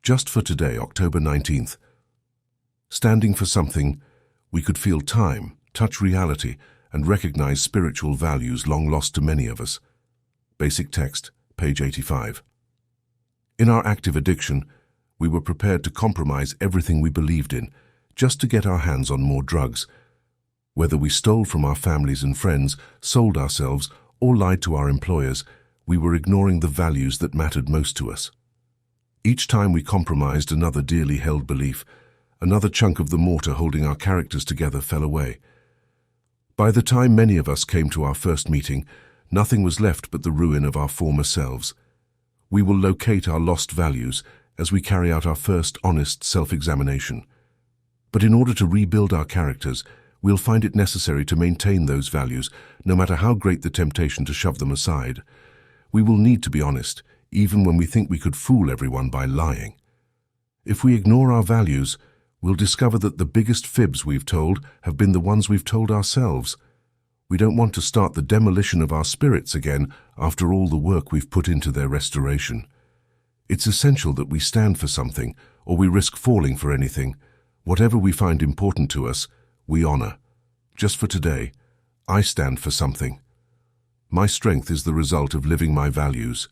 Just for today, October 19th. Standing for something, we could feel time, touch reality, and recognize spiritual values long lost to many of us. Basic text, page 85. In our active addiction, we were prepared to compromise everything we believed in, just to get our hands on more drugs. Whether we stole from our families and friends, sold ourselves, or lied to our employers, we were ignoring the values that mattered most to us. Each time we compromised another dearly held belief, another chunk of the mortar holding our characters together fell away. By the time many of us came to our first meeting, nothing was left but the ruin of our former selves. We will locate our lost values as we carry out our first honest self-examination. But in order to rebuild our characters, we'll find it necessary to maintain those values, no matter how great the temptation to shove them aside. We will need to be honest, even when we think we could fool everyone by lying. If we ignore our values, we'll discover that the biggest fibs we've told have been the ones we've told ourselves. We don't want to start the demolition of our spirits again after all the work we've put into their restoration. It's essential that we stand for something, or we risk falling for anything. Whatever we find important to us, we honor. Just for today, I stand for something. My strength is the result of living my values.